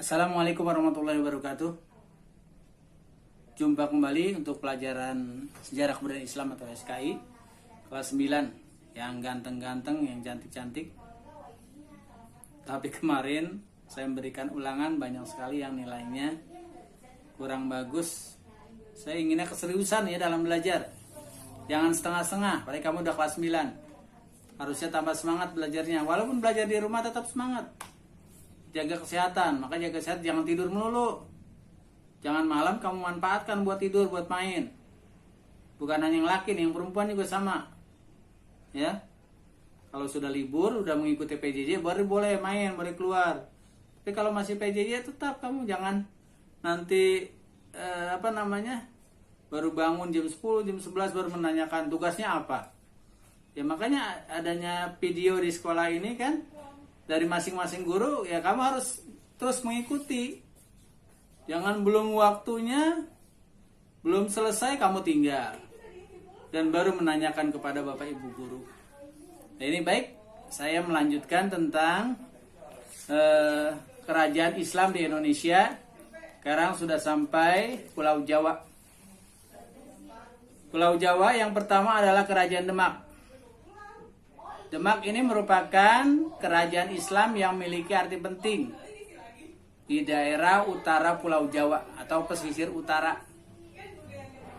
Assalamualaikum warahmatullahi wabarakatuh. Jumpa kembali untuk pelajaran Sejarah Kebudayaan Islam atau SKI kelas 9 yang ganteng-ganteng, yang cantik-cantik. Tapi kemarin saya memberikan ulangan banyak sekali yang nilainya kurang bagus. Saya inginnya keseriusan ya dalam belajar. Jangan setengah-setengah, padahal kamu udah kelas 9. Harusnya tambah semangat belajarnya. Walaupun belajar di rumah tetap semangat. Jaga kesehatan, maka jaga kesehatan, jangan tidur melulu. Jangan malam kamu manfaatkan buat tidur, buat main. Bukan hanya yang laki, yang perempuan juga sama. Ya. Kalau sudah libur, udah mengikuti PJJ, baru boleh main, boleh keluar. Tapi kalau masih PJJ tetap kamu jangan nanti baru bangun jam 10, jam 11 baru menanyakan tugasnya apa. Ya makanya adanya video di sekolah ini kan dari masing-masing guru, ya kamu harus terus mengikuti. Jangan belum waktunya, belum selesai kamu tinggal dan baru menanyakan kepada Bapak Ibu guru. Nah, ini baik, saya melanjutkan tentang kerajaan Islam di Indonesia. Sekarang sudah sampai Pulau Jawa. Pulau Jawa yang pertama adalah Kerajaan Demak. Demak ini merupakan kerajaan Islam yang memiliki arti penting di daerah utara Pulau Jawa atau pesisir utara.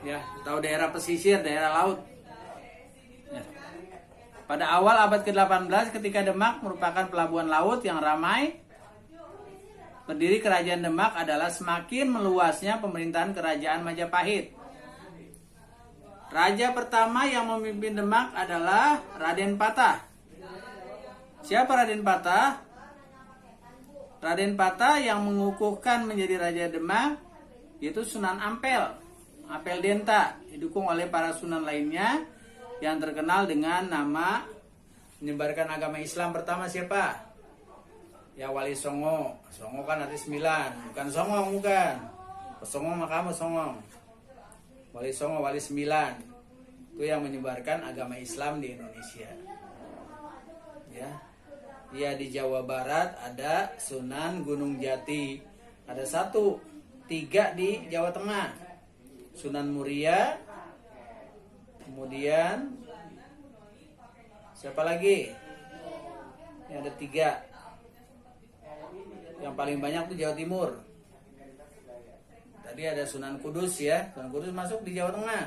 Ya, atau daerah pesisir, daerah laut. Ya. Pada awal abad ke-18 ketika Demak merupakan pelabuhan laut yang ramai, berdiri Kerajaan Demak adalah semakin meluasnya pemerintahan Kerajaan Majapahit. Raja pertama yang memimpin Demak adalah Raden Patah. Siapa Raden Patah? Raden Patah yang mengukuhkan menjadi Raja Demak yaitu Sunan Ampel, Ampel Denta, didukung oleh para sunan lainnya yang terkenal dengan nama menyebarkan agama Islam pertama siapa? Ya Wali Songo. Songo kan arti 9, bukan songong, bukan. Songong mah kamu songong. Wali Songo, Wali 9 itu yang menyebarkan agama Islam di Indonesia. Ya, di Jawa Barat ada Sunan Gunung Jati, ada 1, 3 di Jawa Tengah, Sunan Muria, kemudian siapa lagi? Ini ada 3. Yang paling banyak di Jawa Timur. Tadi ada Sunan Kudus ya, Sunan Kudus masuk di Jawa Tengah.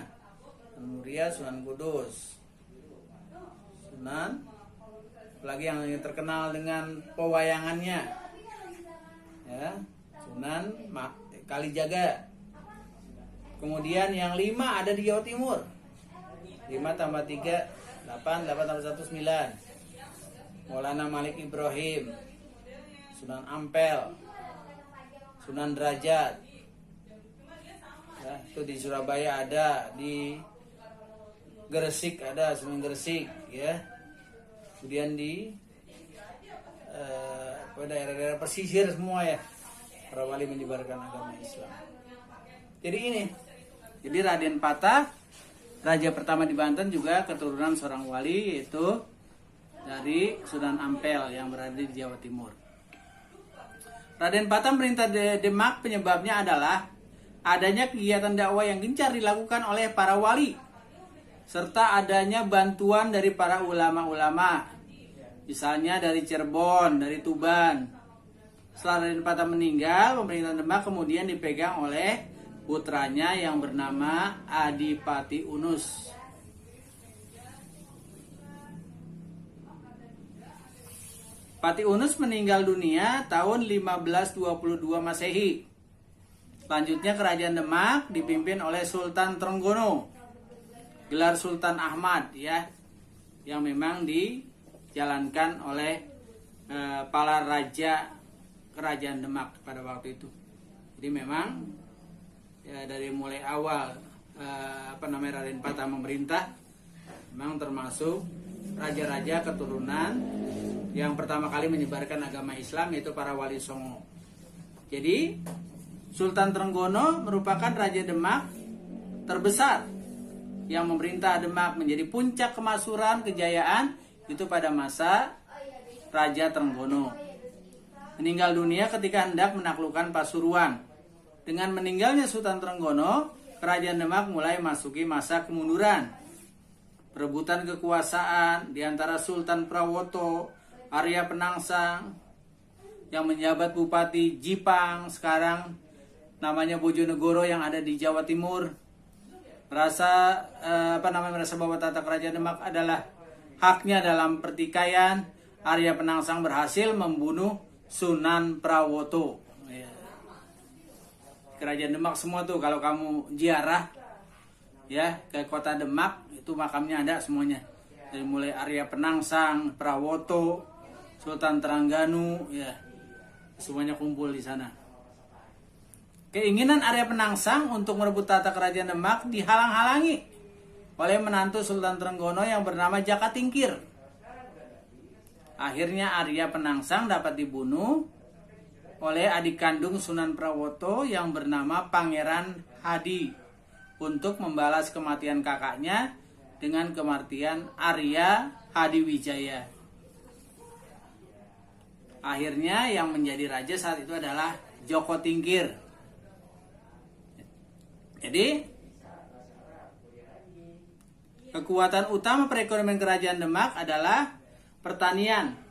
Sunan Muria, Sunan Kudus. Sunan, apalagi yang terkenal dengan pewayangannya. Ya, Sunan Kalijaga. Kemudian yang 5 ada di Jawa Timur. 5 tambah 3, 8, 8 tambah 1, 9. Maulana Malik Ibrahim, Sunan Ampel, Sunan Derajat. Ya, itu di Surabaya ada, di Gresik ada Sunan Gresik ya. Kemudian di daerah-daerah pesisir semua ya para wali menyebarkan agama Islam. Jadi ini. Jadi Raden Patah, raja pertama di Banten, juga keturunan seorang wali yaitu dari Sunan Ampel yang berada di Jawa Timur. Raden Patah merintah Demak, penyebabnya adalah adanya kegiatan dakwah yang gencar dilakukan oleh para wali serta adanya bantuan dari para ulama-ulama, misalnya dari Cirebon, dari Tuban. Setelah Raden Patah meninggal, pemerintahan Demak kemudian dipegang oleh putranya yang bernama Adipati Unus. Pati Unus meninggal dunia tahun 1522 Masehi. Selanjutnya Kerajaan Demak dipimpin oleh Sultan Trenggono, gelar Sultan Ahmad ya, yang memang dijalankan oleh para raja Kerajaan Demak pada waktu itu. Jadi memang ya, dari mulai awal Raden Patah memerintah, memang termasuk raja-raja keturunan yang pertama kali menyebarkan agama Islam, yaitu para Wali Songo. Jadi Sultan Trenggono merupakan Raja Demak terbesar yang memerintah Demak, menjadi puncak kemakmuran kejayaan itu pada masa Raja Trenggono. meninggal dunia ketika hendak menaklukkan Pasuruan. Dengan meninggalnya Sultan Trenggono, Kerajaan Demak mulai masuki masa kemunduran. Perebutan kekuasaan di antara Sultan Prawoto, Arya Penangsang yang menjabat Bupati Jipang, sekarang namanya Bojonegoro yang ada di Jawa Timur, merasa bahwa tata kerajaan Demak adalah haknya dalam pertikaian. Arya Penangsang berhasil membunuh Sunan Prawoto. Kerajaan Demak semua tuh kalau kamu ziarah ya ke kota Demak itu makamnya ada semuanya. Dari mulai Arya Penangsang, Prawoto, Sultan Trengganu, ya semuanya kumpul di sana. Keinginan Arya Penangsang untuk merebut tata kerajaan Demak dihalang-halangi oleh menantu Sultan Trenggono yang bernama Jaka Tingkir. Akhirnya Arya Penangsang dapat dibunuh oleh adik kandung Sunan Prawoto yang bernama Pangeran Hadi untuk membalas kematian kakaknya dengan kematian Arya Hadiwijaya. Akhirnya yang menjadi raja saat itu adalah Joko Tingkir. Jadi kekuatan utama perekonomian kerajaan Demak adalah pertanian.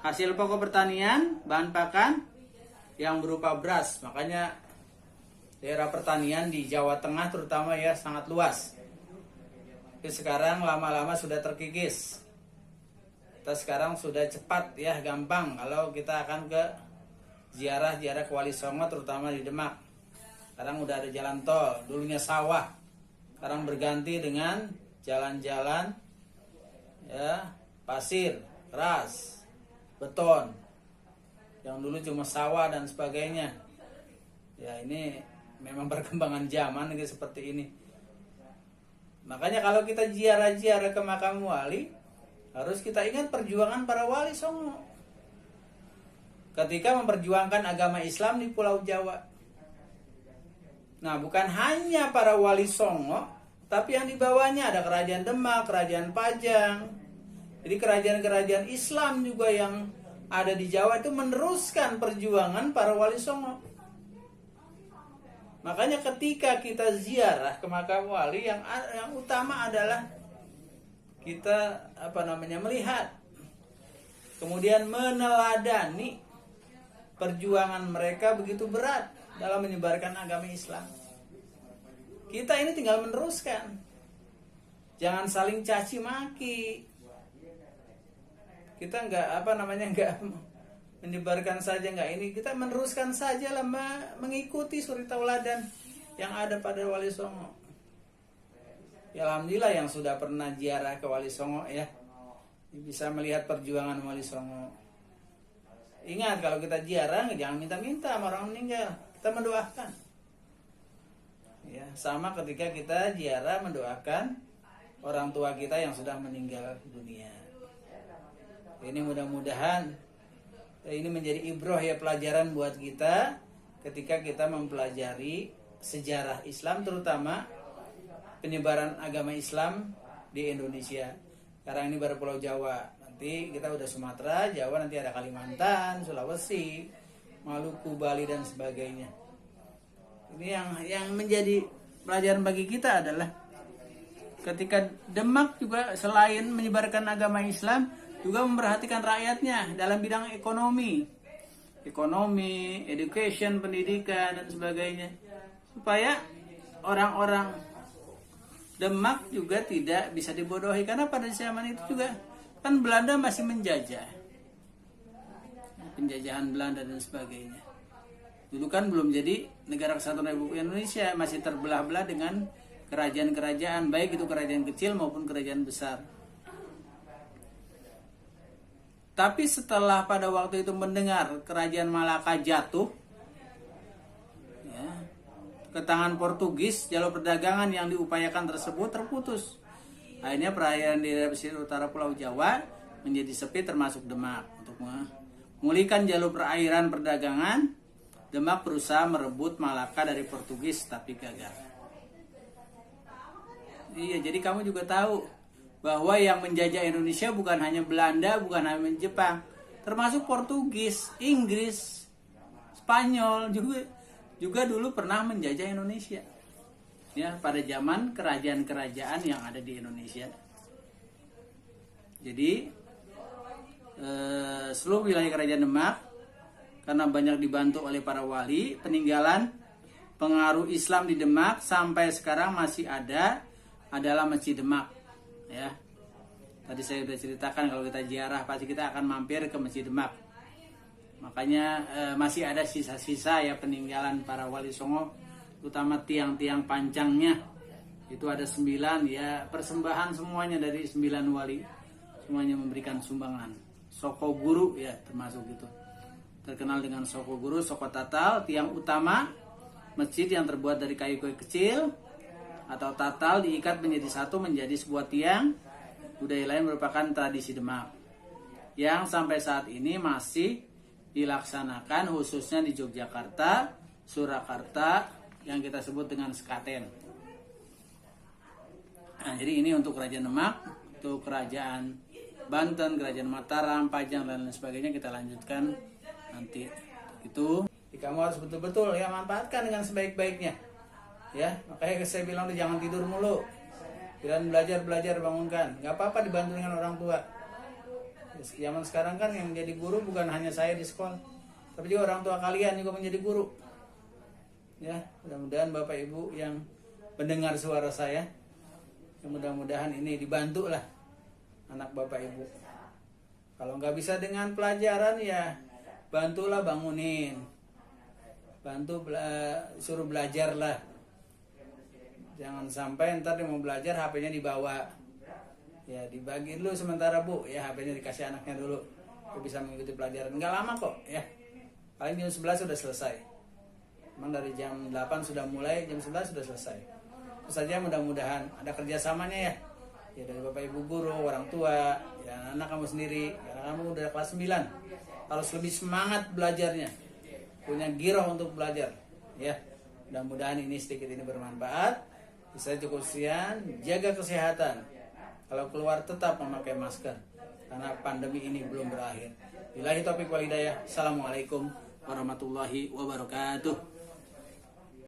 Hasil pokok pertanian, bahan pakan yang berupa beras. Makanya daerah pertanian di Jawa Tengah terutama ya sangat luas. Tapi sekarang lama-lama sudah terkikis. Kita sekarang sudah cepat ya, gampang kalau kita akan ke ziarah ke Wali Songo terutama di Demak. Sekarang udah ada jalan tol, dulunya sawah. Sekarang berganti dengan jalan-jalan ya, pasir, keras, beton. Yang dulu cuma sawah dan sebagainya. Ya ini memang perkembangan zaman seperti ini. Makanya kalau kita ziarah ke makam wali, harus kita ingat perjuangan para wali Songo ketika memperjuangkan agama Islam di Pulau Jawa. Nah, bukan hanya para wali Songo, tapi yang di bawahnya ada kerajaan Demak, kerajaan Pajang. Jadi kerajaan-kerajaan Islam juga yang ada di Jawa itu meneruskan perjuangan para wali Songo. Makanya ketika kita ziarah ke makam wali, yang utama adalah kita melihat, kemudian meneladani perjuangan mereka begitu berat dalam menyebarkan agama Islam. Kita ini tinggal meneruskan. Jangan saling caci maki. Kita enggak menyebarkan saja enggak ini, kita meneruskan saja lah, mengikuti suri tauladan yang ada pada Wali Songo. Ya alhamdulillah yang sudah pernah ziarah ke Wali Songo ya bisa melihat perjuangan Wali Songo. Ingat kalau kita ziarah jangan minta-minta sama orang meninggal, kita mendoakan. Ya, sama ketika kita ziarah mendoakan orang tua kita yang sudah meninggal dunia. Ini mudah-mudahan ini menjadi ibroh ya, pelajaran buat kita ketika kita mempelajari sejarah Islam, terutama penyebaran agama Islam di Indonesia. Sekarang ini baru Pulau Jawa, nanti kita udah Sumatera, Jawa, nanti ada Kalimantan, Sulawesi, Maluku, Bali dan sebagainya. Ini yang menjadi pelajaran bagi kita adalah ketika Demak juga selain menyebarkan agama Islam juga memperhatikan rakyatnya dalam bidang ekonomi, education, pendidikan dan sebagainya, supaya orang-orang Demak juga tidak bisa dibodohi, karena pada zaman itu juga kan Belanda masih menjajah, penjajahan Belanda dan sebagainya. Dulu kan belum jadi negara kesatuan Republik Indonesia, masih terbelah-belah dengan kerajaan-kerajaan, baik itu kerajaan kecil maupun kerajaan besar. Tapi setelah pada waktu itu mendengar kerajaan Malaka jatuh ya, ke tangan Portugis, jalur perdagangan yang diupayakan tersebut terputus. Akhirnya perairan di pesisir utara Pulau Jawa menjadi sepi, termasuk Demak. Untuk memulihkan jalur perairan perdagangan, Demak berusaha merebut Malaka dari Portugis, tapi gagal. Iya, jadi kamu juga tahu bahwa yang menjajah Indonesia bukan hanya Belanda, bukan hanya Jepang, termasuk Portugis, Inggris, Spanyol juga dulu pernah menjajah Indonesia. Ya, pada zaman kerajaan-kerajaan yang ada di Indonesia. Jadi seluruh wilayah Kerajaan Demak karena banyak dibantu oleh para wali, peninggalan pengaruh Islam di Demak sampai sekarang masih ada adalah Masjid Demak. Ya, tadi saya sudah ceritakan kalau kita ziarah pasti kita akan mampir ke Masjid Demak. Makanya masih ada sisa-sisa ya peninggalan para wali Songo, terutama tiang-tiang pancangnya. Itu ada 9 ya, persembahan semuanya dari 9 wali. Semuanya memberikan sumbangan. Soko Guru ya termasuk itu. Terkenal dengan Soko Guru, Soko Tatal, tiang utama masjid yang terbuat dari kayu-kayu kecil atau tatal diikat menjadi satu menjadi sebuah tiang. Budaya lain merupakan tradisi Demak yang sampai saat ini masih dilaksanakan khususnya di Yogyakarta, Surakarta yang kita sebut dengan sekaten. Nah, jadi ini untuk Kerajaan Demak, untuk Kerajaan Banten, Kerajaan Mataram, Pajang dan lain sebagainya kita lanjutkan nanti. Itu kamu harus betul-betul ya manfaatkan dengan sebaik-baiknya. Ya, makanya saya bilang jangan tidur mulu. Dan belajar bangunkan. Gak apa-apa dibantu dengan orang tua. Zaman sekarang kan yang menjadi guru bukan hanya saya di sekolah, tapi juga orang tua kalian juga menjadi guru. Ya, mudah-mudahan Bapak Ibu yang mendengar suara saya, mudah-mudahan ini dibantu lah anak Bapak Ibu. Kalau nggak bisa dengan pelajaran ya bantulah bangunin, suruh belajar lah. Jangan sampai ntar dia mau belajar HP-nya dibawa. Ya dibagi dulu sementara Bu, ya HP-nya dikasih anaknya dulu. Dia bisa mengikuti pelajaran. Nggak lama kok ya. Paling jam 11 sudah selesai. Memang dari jam 8 sudah mulai, jam 11 sudah selesai. Terus saja mudah-mudahan ada kerjasamanya ya. Ya dari Bapak Ibu guru, orang tua, ya anak kamu sendiri. Karena kamu udah kelas 9. Harus lebih semangat belajarnya. Punya giroh untuk belajar. Ya. Mudah-mudahan ini sedikit ini bermanfaat. Bisa cukup sekian, jaga kesehatan. Kalau keluar tetap memakai masker karena pandemi ini belum berakhir. Billahi taufiq wal hidayah. Assalamualaikum warahmatullahi wabarakatuh.